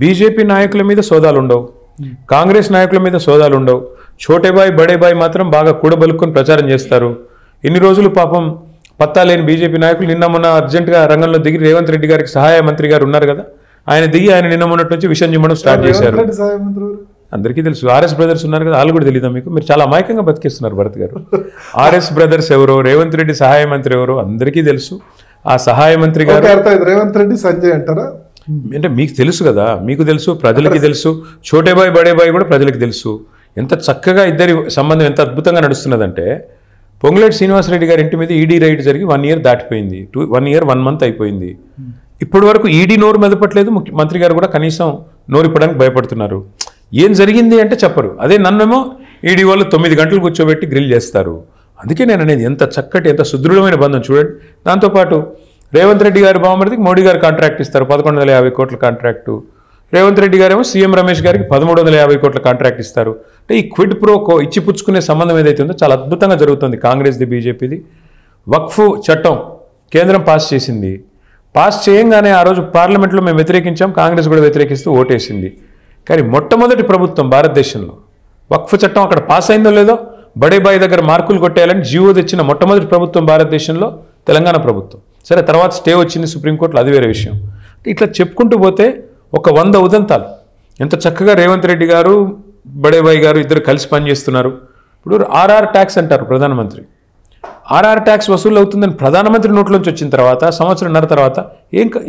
BJP నాయకుల మీద సోదాలు ఉండవు, కాంగ్రెస్ నాయకుల మీద సోదాలు ఉండవు. ఛోటేబాయ్ బడేబాయ్ మాత్రం బాగా కూడబలుక్కొని ప్రచారం చేస్తారు. ఇన్ని రోజులు పాపం పత్తా లేని బీజేపీ నాయకులు నిన్న మొన్న అర్జెంటుగా రంగంలో దిగి రేవంత్ రెడ్డి గారికి సహాయ మంత్రి గారు ఉన్నారు కదా, ఆయన దిగి ఆయన నిన్న మొన్నటి నుంచి విషయం చిమ్మడం స్టార్ట్ చేశారు. అందరికీ తెలుసు. ఆర్ఎస్ బ్రదర్స్ ఉన్నారు కదా, వాళ్ళు కూడా తెలియదా మీకు? మీరు చాలా అమాయకంగా బతికిస్తున్నారు భరత్ గారు. ఆర్ఎస్ బ్రదర్స్ ఎవరో, రేవంత్ రెడ్డి సహాయ మంత్రి ఎవరో అందరికీ తెలుసు. ఆ సహాయ మంత్రి గారు రేవంత్ రెడ్డి సంజయ్ అంటారా అంటే మీకు తెలుసు కదా, మీకు తెలుసు, ప్రజలకి తెలుసు. ఛోటేబాయ్ బడేబాయ్ కూడా ప్రజలకి తెలుసు. ఎంత చక్కగా ఇద్దరి సంబంధం ఎంత అద్భుతంగా నడుస్తున్నదంటే, పొంగులేటి శ్రీనివాసరెడ్డి గారి ఇంటి మీద ఈడీ రైడ్ జరిగి 1 year దాటిపోయింది. 1 year 1 month అయిపోయింది. ఇప్పటి వరకు ఈడీ నోరు మెదపట్లేదు. ముఖ్యమంత్రి గారు కూడా కనీసం నోరు ఇప్పడానికి భయపడుతున్నారు. ఏం జరిగింది అంటే చెప్పరు. అదే నన్నేమో ఈడీ వాళ్ళు 9 గంటలు కూర్చోబెట్టి గ్రిల్ చేస్తారు. అందుకే నేను అనేది ఎంత చక్కటి ఎంత సుదృఢమైన బంధం చూడండి. దాంతోపాటు రేవంత్ రెడ్డి గారి బావమరిదికి మోడీ గారు కాంట్రాక్ట్ ఇస్తారు, 1150 కోట్ల కాంట్రాక్టు. రేవంత్ రెడ్డి గారేమో సీఎం రమేష్ గారికి 1350 కోట్ల కాంట్రాక్ట్ ఇస్తారు. అంటే ఈ క్విడ్ ప్రోకో ఇచ్చిపుచ్చుకునే సంబంధం ఏదైతే ఉందో చాలా అద్భుతంగా జరుగుతుంది కాంగ్రెస్ది బీజేపీది. వక్ఫ్ చట్టం కేంద్రం పాస్ చేసింది. పాస్ చేయంగానే ఆ రోజు పార్లమెంట్లో మేము వ్యతిరేకించాం, కాంగ్రెస్ కూడా వ్యతిరేకిస్తూ ఓటేసింది. కానీ మొట్టమొదటి ప్రభుత్వం భారతదేశంలో వక్ఫ్ చట్టం అక్కడ పాస్ అయిందో లేదో బడేబాయి దగ్గర మార్కులు కొట్టేయాలని జీవో తెచ్చిన మొట్టమొదటి ప్రభుత్వం భారతదేశంలో తెలంగాణ ప్రభుత్వం. సరే, తర్వాత స్టే వచ్చింది సుప్రీంకోర్టులో, అది వేరే విషయం. ఇట్లా చెప్పుకుంటూ పోతే ఒక 100 ఉదంతాలు. ఎంత చక్కగా రేవంత్ రెడ్డి గారు బడేబాయి గారు ఇద్దరు కలిసి పనిచేస్తున్నారు. ఇప్పుడు ఆర్ఆర్ ట్యాక్స్ అంటారు ప్రధానమంత్రి. ఆర్ఆర్ ట్యాక్స్ వసూలు అవుతుందని ప్రధానమంత్రి నోట్లోంచి వచ్చిన తర్వాత సంవత్సరంన్నర తర్వాత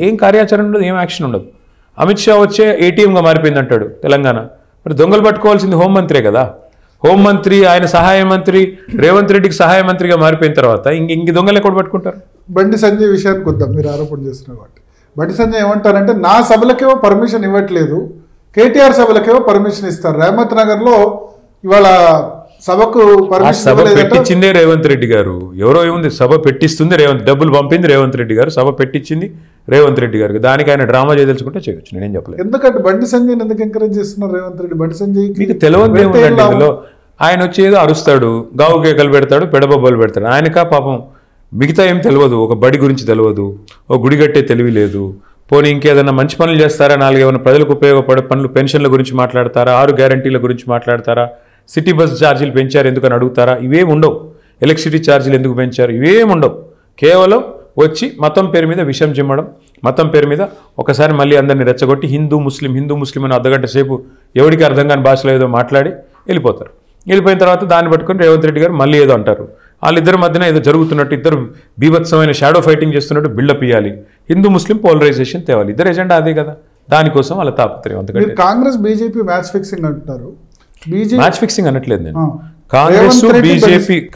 ఏం కార్యాచరణ ఉండదు, ఏం యాక్షన్ ఉండదు. అమిత్ షా వచ్చే ఏటీఎంగా మారిపోయింది అంటాడు తెలంగాణ. మరి దొంగలు పట్టుకోవాల్సింది హోంమంత్రే కదా. హోంమంత్రి, ఆయన సహాయ మంత్రి, రేవంత్ రెడ్డికి సహాయ మంత్రిగా మారిపోయిన తర్వాత ఇంక దొంగలు ఎక్కడ పట్టుకుంటారు? బండి సంజయ్ విషయానికి వద్దాం. మీరు ఆరోపణ చేస్తున్నారు కాబట్టి బండి సంజయ్ ఏమంటారంటే, నా సభలకేమో పర్మిషన్ ఇవ్వట్లేదు, కేటీఆర్ సభలకేమో పర్మిషన్ ఇస్తారు. రేవంత్ నగర్లో ఇవాళ సభకు సభ పెట్టించిందే రేవంత్ రెడ్డి గారు. ఎవరో ఏముంది, సభ పెట్టిస్తుంది రేవంత్, డబ్బులు పంపింది రేవంత్ రెడ్డి గారు, సభ పెట్టించింది రేవంత్ రెడ్డి గారికి. దానికి ఆయన డ్రామా చేయదలుచుకుంటే చేయొచ్చు, నేనేం చెప్పలేదు. ఎందుకంటే బండి సంజయ్ ఎందుకు ఎంకరేజ్ చేస్తున్నారు రేవంత్ రెడ్డి? బండి సంజయ్ మీకు తెలియదు ఏముందండి ఇందులో. ఆయన వచ్చి ఏదో అరుస్తాడు, గావు కేకలు పెడతాడు, పెడబొబ్బలు పెడతాడు. ఆయనకా పాపం మిగతా ఏం తెలియదు, ఒక బడి గురించి తెలియదు, ఒక గుడి కట్టే తెలివి లేదు. పోనీ ఇంకేదన్నా మంచి పనులు చేస్తారా, 4 ఏమైనా ప్రజలకు ఉపయోగపడే పనులు, పెన్షన్ల గురించి మాట్లాడతారా, 6 గ్యారంటీల గురించి మాట్లాడతారా, సిటీ బస్ ఛార్జీలు పెంచారు ఎందుకని అడుగుతారా? ఇవేం ఉండవు. ఎలక్ట్రిసిటీ ఛార్జీలు ఎందుకు పెంచారు? ఇవేం ఉండవు. కేవలం వచ్చి మతం పేరు మీద విషం చిమ్మడం, మతం పేరు మీద ఒకసారి మళ్ళీ అందరినీ రెచ్చగొట్టి హిందూ ముస్లిం అని అర్ధగంట సేపు ఎవరికి అర్థం కాని భాషలో ఏదో మాట్లాడి వెళ్ళిపోతారు. వెళ్ళిపోయిన తర్వాత దాన్ని పట్టుకొని రేవంత్ రెడ్డి గారు మళ్ళీ ఏదో అంటారు. వాళ్ళిద్దరి మధ్యన ఏదో జరుగుతున్నట్టు, ఇద్దరు బీభత్సమైన షాడో ఫైటింగ్ చేస్తున్నట్టు బిల్డప్ ఇవ్వాలి, హిందూ ముస్లిం పోలరైజేషన్ తేవాలి. ఇద్దరు ఎజెండా అదే కదా, దానికోసం వాళ్ళ తాపత్రయం. అంతకంటే కాంగ్రెస్ బీజేపీ మ్యాచ్ ఫిక్సింగ్ అంటున్నారు. మ్యాచ్ ఫిక్సింగ్ అనట్లేదు నేను.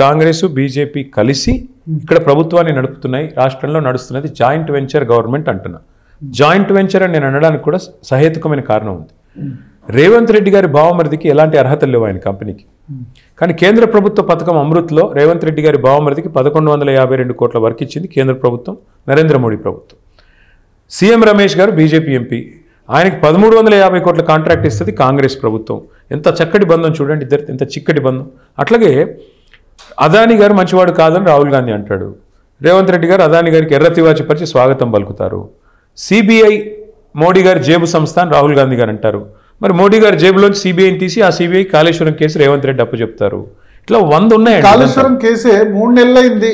కాంగ్రెస్ బీజేపీ కలిసి ఇక్కడ ప్రభుత్వాన్ని నడుపుతున్నాయి, రాష్ట్రంలో నడుస్తున్నది జాయింట్ వెంచర్ గవర్నమెంట్ అంటున్నా. జాయింట్ వెంచర్ అని నేను అనడానికి కూడా సహేతుకమైన కారణం ఉంది. రేవంత్ రెడ్డి గారి బావమరిదికి ఎలాంటి అర్హతలు లేవు ఆయన కంపెనీకి. కానీ కేంద్ర ప్రభుత్వ పథకం అమృత్లో రేవంత్ రెడ్డి గారి బావమరిదికి 1152 కోట్ల వర్క్ ఇచ్చింది కేంద్ర ప్రభుత్వం, నరేంద్ర మోడీ ప్రభుత్వం. సీఎం రమేష్ గారు బీజేపీ ఎంపీ, ఆయనకి 1350 కోట్ల కాంట్రాక్ట్ ఇస్తుంది కాంగ్రెస్ ప్రభుత్వం. ఎంత చక్కటి బంధం చూడండి, ఇద్దరు ఎంత చిక్కటి బంధం. అట్లాగే అదానీ గారు మంచివాడు కాదని రాహుల్ గాంధీ అంటాడు. రేవంత్ రెడ్డి గారు అదానీ గారికి ఎర్రతివాచి పరిచి స్వాగతం పలుకుతారు. సిబిఐ మోడీ గారి జేబు సంస్థ అని రాహుల్ గాంధీ గారు అంటారు. మరి మోడీ గారి జేబులోంచి సిబిఐని తీసి ఆ సిబిఐ కాళేశ్వరం కేసు రేవంత్ రెడ్డి అప్పు చెప్తారు. ఇట్లా 100 ఉన్నాయి. కాళేశ్వరం కేసే 3 నెలలైంది,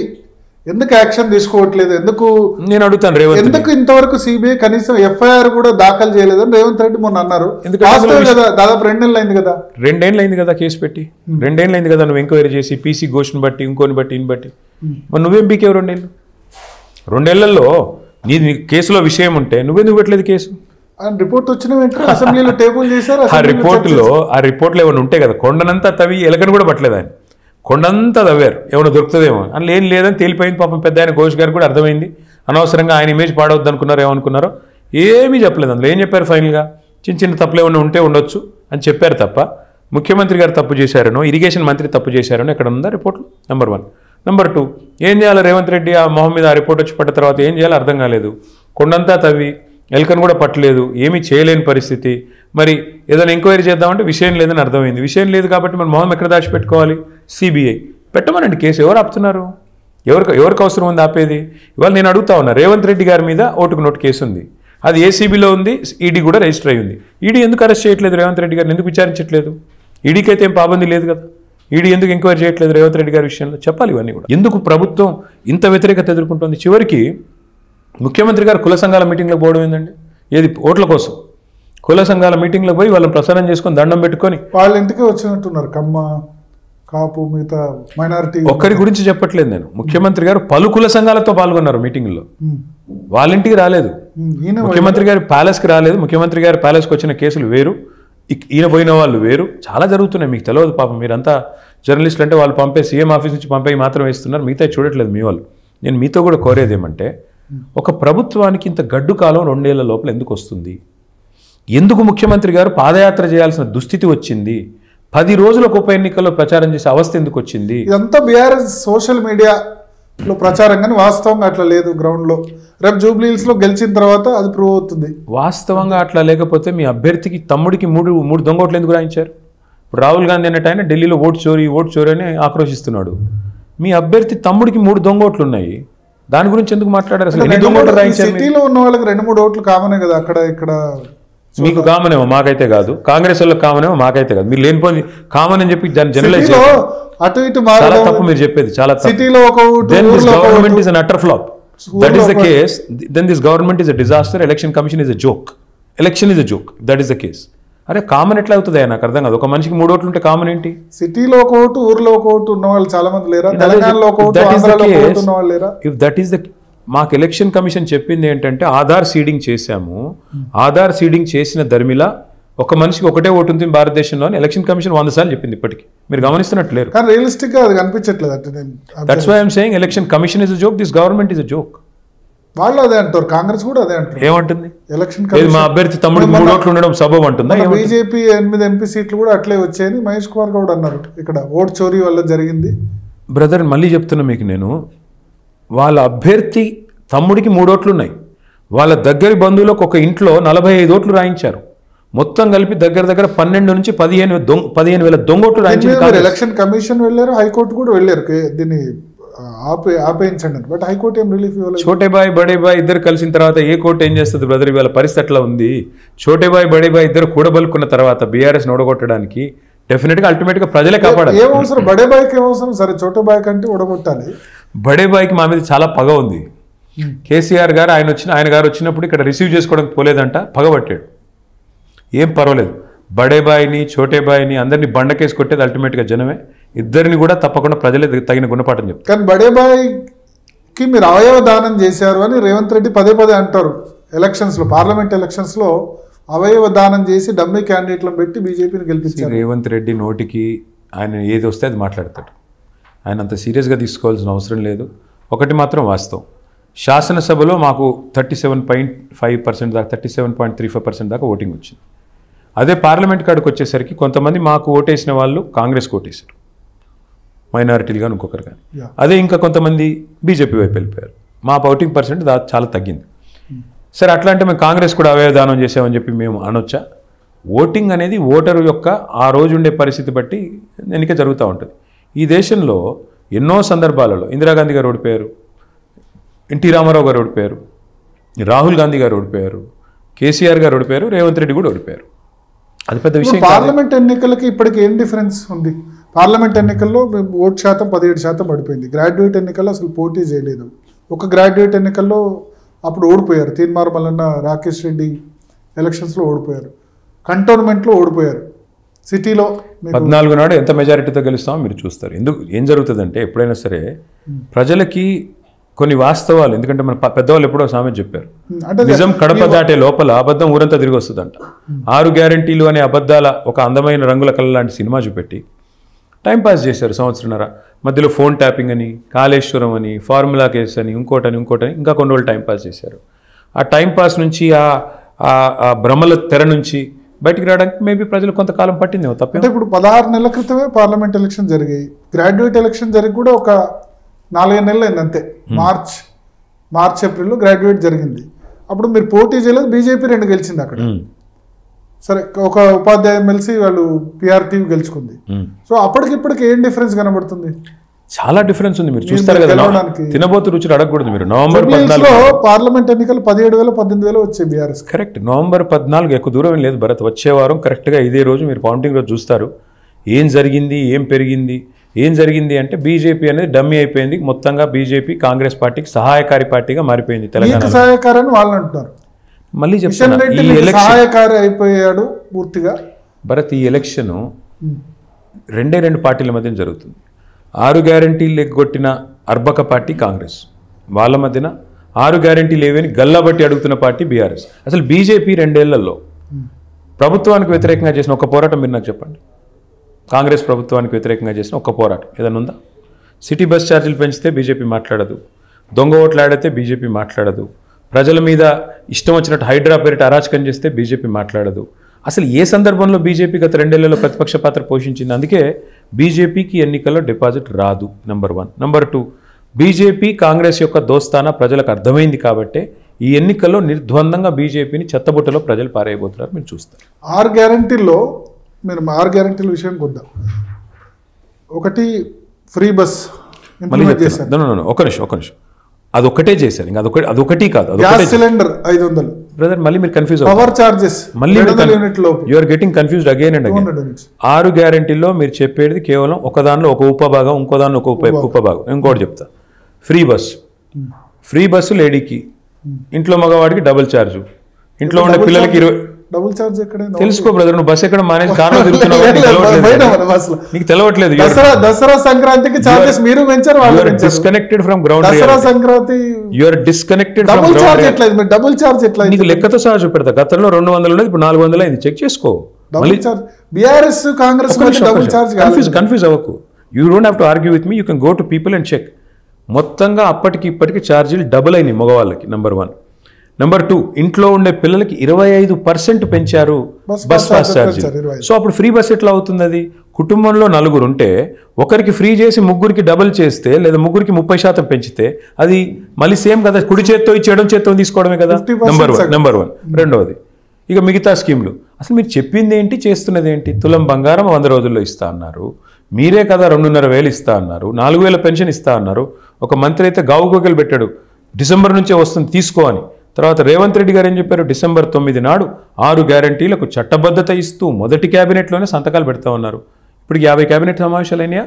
ఎందుకు యాక్షన్ తీసుకోవట్లేదు? ఎందుకు నేను అడుగుతాను రేవంత్, ఎందుకు ఇంతవరకు సిబిఐ కనీసం ఎఫ్ఐఆర్ కూడా దాఖలు చేయలేదని రేవంత్ రెడ్డి మొన్న అన్నారు. దాదాపు 2 నెలలు అయింది కదా, 2 ఏళ్ళు అయింది కదా కేసు పెట్టి, 2 ఏళ్ళు అయింది కదా నువ్వు ఎంక్వైరీ చేసి, పీసీ ఘోష్ని బట్టి, ఇంకోని బట్టి, ఇన్ని బట్టి. మరి నువ్వేం పీకేవు 2 ఏళ్ళు? 2 ఏళ్లలో నీ కేసులో విషయం ఉంటే నువ్వెందుకు పెట్టలేదు కేసు? రిపోర్ట్ వచ్చిన వెంటనే అసెంబ్లీలో టేబుల్ చేశారు. ఆ రిపోర్ట్లో ఏమైనా ఉంటే కదా, కొండనంతా తవ్వి ఎలకని కూడా పట్టలేదు ఆయన, కొండంతా తవ్వారు, ఏమైనా దొరుకుతుందేమో అని. ఏం లేదని తేలిపోయింది. పాపం పెద్ద ఆయన ఘోష్ గారు కూడా అర్థమైంది. అనవసరంగా ఆయన ఇమేజ్ పాడవద్దు అనుకున్నారు, ఏమనుకున్నారో ఏమీ చెప్పలేదు. అందులో ఏం చెప్పారు? ఫైనల్గా చిన్న తప్పులు ఏమైనా ఉంటే ఉండొచ్చు అని చెప్పారు తప్ప ముఖ్యమంత్రి గారు తప్పు చేశారనో, ఇరిగేషన్ మంత్రి తప్పు చేశారనో ఎక్కడ ఉందా రిపోర్ట్లు? నెంబర్ 1. నెంబర్ 2, ఏం చేయాలి రేవంత్ రెడ్డి? ఆ మొహం మీద ఆ రిపోర్ట్ వచ్చి పడ్డ తర్వాత ఏం చేయాలో అర్థం కాలేదు. కొండంతా తవ్వి ఎలకను కూడా పట్టలేదు, ఏమీ చేయలేని పరిస్థితి. మరి ఏదైనా ఎంక్వైరీ చేద్దామంటే విషయం లేదని అర్థమైంది. విషయం లేదు కాబట్టి మరి మొహం ఎక్కడ దాచిపెట్టుకోవాలి? CBI పెట్టమనండి case. ఎవరు ఆపుతున్నారు? ఎవరికి అవసరం ఉంది ఆపేది? ఇవాళ నేను అడుగుతా ఉన్నా, రేవంత్ రెడ్డి గారి మీద ఓటుకు నోటు కేసు ఉంది. అది ఏసీబీలో ఉంది, ఈడీ కూడా రిజిస్టర్ అయ్యి ఉంది. ఈడీ ఎందుకు అరెస్ట్ చేయట్లేదు రేవంత్ రెడ్డి గారిని, ఎందుకు విచారించట్లేదు? ఈడీకి అయితే ఏం పాబంది లేదు కదా, ఈడీ ఎందుకు ఎంక్వైరీ చేయట్లేదు రేవంత్ రెడ్డి గారి విషయంలో? చెప్పాలి ఇవన్నీ కూడా. ఎందుకు ప్రభుత్వం ఇంత వ్యతిరేకత ఎదుర్కొంటుంది? చివరికి ముఖ్యమంత్రి గారు కుల సంఘాల మీటింగ్లకు పోవడం ఏందండి? ఏది ఓట్ల కోసం కుల సంఘాల మీటింగ్లకు పోయి వాళ్ళని ప్రసారం చేసుకొని దండం పెట్టుకొని వాళ్ళ ఇంటికి వచ్చినట్టున్నారు. కమ్మ, కాపు, మిగతా మైనారిటీ ఒక్కరి గురించి చెప్పట్లేదు నేను. ముఖ్యమంత్రి గారు పలు కుల సంఘాలతో పాల్గొన్నారు మీటింగ్లో, వాళ్ళ ఇంటికి రాలేదు. ముఖ్యమంత్రి గారి ప్యాలెస్కి రాలేదు. ముఖ్యమంత్రి గారి ప్యాలెస్కి వచ్చిన కేసులు వేరు, ఈయన పోయిన వాళ్ళు వేరు. చాలా జరుగుతున్నాయి, మీకు తెలియదు పాపం. మీరంతా జర్నలిస్టులు అంటే వాళ్ళు పంపే సీఎం ఆఫీస్ నుంచి పంపే మాత్రం వేస్తున్నారు, మిగతా చూడట్లేదు మీ వాళ్ళు. నేను మీతో కూడా కోరేది ఏమంటే, ఒక ప్రభుత్వానికి ఇంత గడ్డు కాలం 2 ఏళ్ల లోపల ఎందుకు వస్తుంది? ఎందుకు ముఖ్యమంత్రి గారు పాదయాత్ర చేయాల్సిన దుస్థితి వచ్చింది? 10 రోజులకు ఉప ఎన్నికల్లో ప్రచారం చేసే అవస్థ ఎందుకు వచ్చింది? ఇదంతా బీఆర్ఎస్ సోషల్ మీడియాలో ప్రచారం, కానీ వాస్తవంగా అట్లా లేదు గ్రౌండ్లో. రేపు జూబ్లీహిల్స్లో గెలిచిన తర్వాత అది ప్రూవ్ అవుతుంది. వాస్తవంగా అట్లా లేకపోతే మీ అభ్యర్థికి తమ్ముడికి మూడు దొంగ ఓట్లు ఎందుకు రాయించారు? ఇప్పుడు రాహుల్ గాంధీ అన్నట్టు ఆయన ఢిల్లీలో ఓటు చోరీ అని ఆక్రోశిస్తున్నాడు. మీ అభ్యర్థి తమ్ముడికి 3 దొంగ ఓట్లు ఉన్నాయి, దాని గురించి ఎందుకు మాట్లాడారు? అసలు ఎన్ని దొంగ ఓట్లు రాయించారు? సిటీలో ఉన్న వాళ్ళకి 2-3 ఓట్లు కామనే కదా, అక్కడ ఇక్కడ మీకు కామనేమో, మాకైతే కాదు. కాంగ్రెస్ వాళ్ళకి కామనేమో, మాకైతే కాదు. మీరు లేనిపోయి కామన్ అని చెప్పి దాన్ని జనరలైజ్ అటు ఇటు చాలా తప్పు మీరు చెప్పేది, చాలా తప్పు. సిటీలో ఒక Then this government is an utter flop. That is the case. Then this government is a disaster. Election commission is a joke. Election is a joke. That is the case. అరే కామన్ ఎట్లా అవుతుంది? నాకు అర్థం కాదు. ఒక మనిషికి 3 ఓట్లు ఉంటే కామన్ ఏంటి? సిటీలో ఒక ఓటు, ఊర్లో ఒక ఓటు ఉన్న వాళ్ళు చాలా మంది లేరా? తెలంగాణలో ఒక ఓటు, ఆంధ్రాలో ఒక ఓటు ఉన్న వాళ్ళు లేరా? ఇఫ్ దట్ ఈస్ ద మాకు ఎలక్షన్ కమిషన్ చెప్పింది ఏంటంటే ఆధార్ సీడింగ్ చేశాము. ఆధార్ సీడింగ్ చేసిన దర్మిలా ఒక మనిషికి ఒకటే ఓటు ఉంటుంది భారతదేశంలో అని ఎలక్షన్ కమిషన్ 100 సార్లు చెప్పింది. ఇప్పటికీ మీరు గమనిస్తున్నట్లేరు. కానీ రియలిస్టిక్ గా అది కనిపించట్లేదు. అంటే that's why I'm saying election commission is a joke, this government is a joke. వాళ్ళు అదే అంటారు, కాంగ్రెస్ కూడా అదే అంటారు. ఏమంటుంది? ఎలక్షన్ మా అభ్యర్థి తమ్ముడికి 3 ఓట్లు ఉండడం సబబ్ అంటుందా? బీజేపీ 8 ఎంపీ సీట్లు కూడా అట్లే వచ్చాయని మహేష్ కుమార్ గౌడ్ అన్నారు. ఇక్కడ ఓట్ చోరీ వల్ల జరిగింది. బ్రదర్ మళ్ళీ చెప్తున్నా మీకు నేను, వాళ్ళ అభ్యర్థి తమ్ముడికి 3 ఓట్లు ఉన్నాయి. వాళ్ళ దగ్గరి బంధువులకు ఒక ఇంట్లో 45 ఓట్లు రాయించారు. మొత్తం కలిపి దగ్గర 12 నుంచి 15,000 దొంగోట్లు రాయించారు. ఎలక్షన్ కమిషన్ వెళ్ళారు, హైకోర్టు కూడా వెళ్ళారు దీన్ని ఆపేయించండి. బట్ హైకోర్టు ఏం రిలీఫ్ ఇవ్వలేదు. చోటే బాయ్ బడే బాయ్ ఇద్దరు కలిసిన తర్వాత ఏ కోర్టు ఏం చేస్తుంది బ్రదర్? ఇవాళ పరిస్థితి అట్లా ఉంది. చోటే బాయ్ బడే బాయ్ ఇద్దరు కూడబలుకున్న తర్వాత బీఆర్ఎస్ ఓడగొట్టడానికి డెఫినెట్గా అల్టిమేట్గా ప్రజలే కాపాడాలి. ఏం అవసరం? బడే బాయ్కి ఏం అవసరం? సరే చోటే బాయ్ కంటే ఓడగొట్టాలి. బడే బాయ్కి మా మీద చాలా పగ ఉంది. కేసీఆర్ గారు ఆయన గారు వచ్చినప్పుడు ఇక్కడ రిసీవ్ చేసుకోవడానికి పోలేదంట, పగబట్టాడు. ఏం పర్వాలేదు, బడే బాయ్ని చోటే బాయ్ని అందరినీ బండకేసి కొట్టేది అల్టిమేట్గా జనమే. ఇద్దరిని కూడా తప్పకుండా ప్రజలే తగిన గుణపాఠం చెప్తారు. కానీ బడే బాయ్కి మీరు అవయవ దానం చేశారు అని రేవంత్ రెడ్డి పదే అంటారు. ఎలక్షన్స్లో, పార్లమెంట్ ఎలక్షన్స్లో అవయవ దానం చేసి డమ్మీ క్యాండిడేట్లను పెట్టి బీజేపీని గెలిపించారు. రేవంత్ రెడ్డి నోటికి ఆయన ఏది వస్తే అది మాట్లాడతాడు. ఆయన అంత సీరియస్గా తీసుకోవాల్సిన అవసరం లేదు. ఒకటి మాత్రం వాస్తవం, శాసనసభలో మాకు 37.5% దాకా 37.35% దాకా ఓటింగ్ వచ్చింది. అదే పార్లమెంట్ కాడికి వచ్చేసరికి కొంతమంది మాకు ఓటేసిన వాళ్ళు కాంగ్రెస్కి ఓటేశారు, మైనారిటీలు కానీ ఇంకొకరు కానీ. అదే ఇంకా కొంతమంది బీజేపీ వైపు వెళ్ళిపోయారు. మా ఓటింగ్ పర్సెంట్ చాలా తగ్గింది. సరే అట్లా అంటే మేము కాంగ్రెస్ కూడా అవయవదానం చేసామని చెప్పి మేము అనొచ్చా? ఓటింగ్ అనేది ఓటరు యొక్క ఆ రోజు ఉండే పరిస్థితి బట్టి ఎన్నిక జరుగుతూ ఉంటుంది. ఈ దేశంలో ఎన్నో సందర్భాలలో ఇందిరాగాంధీ గారు ఓడిపోయారు, ఎన్టీ రామారావు గారు ఓడిపోయారు, రాహుల్ గాంధీ గారు ఓడిపోయారు, కేసీఆర్ గారు ఓడిపోయారు, రేవంత్ రెడ్డి కూడా ఓడిపోయారు. అది పెద్ద విషయం. పార్లమెంట్ ఎన్నికలకి ఇప్పటికి ఏం డిఫరెన్స్ ఉంది? పార్లమెంట్ ఎన్నికల్లో ఓటు శాతం 17% పడిపోయింది. గ్రాడ్యుయేట్ ఎన్నికల్లో అసలు పోటీ చేయలేదు. ఒక గ్రాడ్యుయేట్ ఎన్నికల్లో అప్పుడు ఓడిపోయారు. తీన్మార్ మల్లన్న, రాకేష్ రెడ్డి ఎలక్షన్స్లో ఓడిపోయారు. కంటోన్మెంట్లో ఓడిపోయారు. సిటీలో 14 నాడు ఎంత మెజారిటీతో గెలుస్తామో మీరు చూస్తారు. ఏం జరుగుతుందంటే ఎప్పుడైనా సరే ప్రజలకి కొన్ని వాస్తవాలు, ఎందుకంటే మన పెద్దవాళ్ళు ఎప్పుడో సామెత చెప్పారు, నిజం కడప దాటే లోపల అబద్ధం ఊరంతా తిరిగి వస్తుందంట. 6 గ్యారంటీలు అనే అబద్ధాల ఒక అందమైన రంగుల కళ లాంటి సినిమా చూపెట్టి టైంపాస్ చేశారు సంవత్సరన్నర. మధ్యలో ఫోన్ ట్యాపింగ్ అని, కాళేశ్వరం అని, ఫార్ములా కేసు అని, ఇంకోటని ఇంకా కొన్ని రోజులు టైంపాస్ చేశారు. ఆ టైంపాస్ నుంచి ఆ భ్రమల తెర నుంచి బయటికి రావడానికి మేబీ ప్రజలు కొంతకాలం పట్టింది. తప్ప అంటే ఇప్పుడు 16 నెలల క్రితమే పార్లమెంట్ ఎలక్షన్ జరిగాయి. గ్రాడ్యుయేట్ ఎలక్షన్ జరిగి కూడా ఒక 4 నెలలు అయింది అంతే. మార్చ్ ఏప్రిల్లో గ్రాడ్యుయేట్ జరిగింది. అప్పుడు మీరు పోటీ చేయలేదు, బీజేపీ 2 గెలిచింది అక్కడ. సరే ఒక ఉపాధ్యాయ ఎమ్మెల్సీ వాళ్ళు పిఆర్టీ గెలుచుకుంది. సో అప్పటికిప్పటికి ఏం డిఫరెన్స్ కనబడుతుంది? చాలా డిఫరెన్స్ ఉంది. మీరు చూస్తారు కదా, తినబోతు రుచులు అడగకూడదు మీరు. నవంబర్ 14 పార్లమెంట్ ఎన్నికలు 17,000 18,000 వచ్చాయి బీఆర్ఎస్. కరెక్ట్. నవంబర్ 14 ఎక్కువ దూరం ఏం లేదు భరత్. వచ్చే వారం కరెక్ట్గా ఇదే రోజు మీరు కౌంటింగ్ రోజు చూస్తారు ఏం జరిగింది, ఏం పెరిగింది. ఏం జరిగింది అంటే బీజేపీ అనేది డమ్మీ అయిపోయింది. మొత్తంగా బీజేపీ కాంగ్రెస్ పార్టీకి సహాయకారి పార్టీగా మారిపోయింది తెలంగాణ. సహాయకారని వాళ్ళు అంటున్నారు. మళ్ళీ చెప్తున్నా, ఈ ఎలక్షన్ సహాయకారి అయిపోయాడు పూర్తిగా భరత్. ఈ ఎలక్షన్ రెండు పార్టీల మధ్య జరుగుతుంది. 6 గ్యారంటీలు ఎగ్గొట్టిన అర్బక పార్టీ కాంగ్రెస్, వాళ్ళ మధ్యన 6 గ్యారంటీలు ఏవని గల్లాబట్టి అడుగుతున్న పార్టీ బీఆర్ఎస్. అసలు బీజేపీ 2 ఏళ్లలో ప్రభుత్వానికి వ్యతిరేకంగా చేసిన ఒక పోరాటం మీరు నాకు చెప్పండి. కాంగ్రెస్ ప్రభుత్వానికి వ్యతిరేకంగా చేసిన ఒక పోరాటం ఏదైనా ఉందా? సిటీ బస్ ఛార్జీలు పెంచితే బీజేపీ మాట్లాడదు, దొంగ ఓట్లు ఆడితే బీజేపీ మాట్లాడదు, ప్రజల మీద ఇష్టం వచ్చినట్టు హైడ్రా పేరిట అరాచకం చేస్తే బీజేపీ మాట్లాడదు. అసలు ఏ సందర్భంలో బీజేపీ గత 2 ఏళ్లలో ప్రతిపక్ష పాత్ర పోషించింది? అందుకే బీజేపీకి ఎన్నికల్లో డిపాజిట్ రాదు, నెంబర్ 1. నెంబర్ 2, బీజేపీ కాంగ్రెస్ యొక్క దోస్తానా ప్రజలకు అర్థమైంది కాబట్టే ఈ ఎన్నికల్లో నిర్ద్వందంగా బీజేపీని చెత్తబుట్టలో ప్రజలు పారేయబోతున్నారు. మీరు చూస్తారు 6 గ్యారంటీల్లో మీరు 6 గ్యారంటీల విషయానికి వద్దాం. ఒకటి ఫ్రీ బస్ ఇంప్లిమెంట్ చేశారు. ఒక నిమిషం అదొక్కటే చేశారు. ఇంకా అదొకటి కాదు. Gas cylinder 500 brother. మళ్ళీ మీరు కన్ఫ్యూజ్ పవర్ చార్జెస్ మళ్ళీ you are getting confused again and again. 6 గ్యారంటీల్లో మీరు చెప్పేది కేవలం ఒక దానిలో ఒక ఉపభాగం, ఇంకో దానిలో ఒక ఉపభాగం. ఇంకోటి చెప్తా, ఫ్రీ బస్సు లేడీకి, ఇంట్లో మగవాడికి డబుల్ ఛార్జ్, ఇంట్లో ఉండే పిల్లలకి 20. డబుల్ ఛార్జ్ ఎక్కడ తెలుసుకో బ్రదర్, నువ్వు బస్ ఎక్కడ మానేసి కారులో తిరుగుతున్నావు, నీకు తెలవట్లేదు. దసరా సంక్రాంతికి చార్జెస్ మీరు పెంచారు, disconnected from ground. Dussehra Sankranti you are disconnected. Double charge ఎట్లా? నీకు లెక్కతో సహా చూపెడతా. గతంలో 200 ఉండేది, ఇప్పుడు 400 అయింది. చెక్ చేసుకో. బీఆర్ఎస్ కాంగ్రెస్ కన్ఫ్యూజ్ అవ్వకు. You don't have to argue with me, you can go to people and check. మొత్తంగా అప్పటికి ఇప్పటికి ఛార్జీలు డబుల్ అయినాయి మగవాళ్ళకి, నెంబర్ 1. నెంబర్ 2, ఇంట్లో ఉండే పిల్లలకి 25% పెంచారు బస్ పాస్ ఛార్జీలు. సో అప్పుడు ఫ్రీ బస్ ఎట్లా అవుతుంది? అది కుటుంబంలో 4 ఉంటే ఒకరికి ఫ్రీ చేసి ముగ్గురికి డబుల్ చేస్తే, లేదా ముగ్గురికి 30% పెంచితే అది మళ్ళీ సేమ్ కదా. కుడి చేత్తో ఇచ్చి ఎడం చేత్తో తీసుకోవడమే కదా. నెంబర్ 1. రెండవది, ఇక మిగతా స్కీమ్లు అసలు మీరు చెప్పింది ఏంటి, చేస్తున్నది ఏంటి? తులం బంగారం 100 రోజుల్లో ఇస్తా అన్నారు. మీరే కదా 2,500 ఇస్తా అన్నారు. 4,000 పెన్షన్ ఇస్తా అన్నారు. ఒక మంత్రి అయితే గావుకోకలు పెట్టాడు, డిసెంబర్ నుంచే వస్తుంది తీసుకో అని. తర్వాత రేవంత్ రెడ్డి గారు ఏం చెప్పారు? డిసెంబర్ 9 నాడు 6 గ్యారంటీలకు చట్టబద్ధత ఇస్తూ మొదటి క్యాబినెట్లోనే సంతకాలు పెడతా ఉన్నారు. ఇప్పుడు 50 క్యాబినెట్ సమావేశాలు అయినాయా?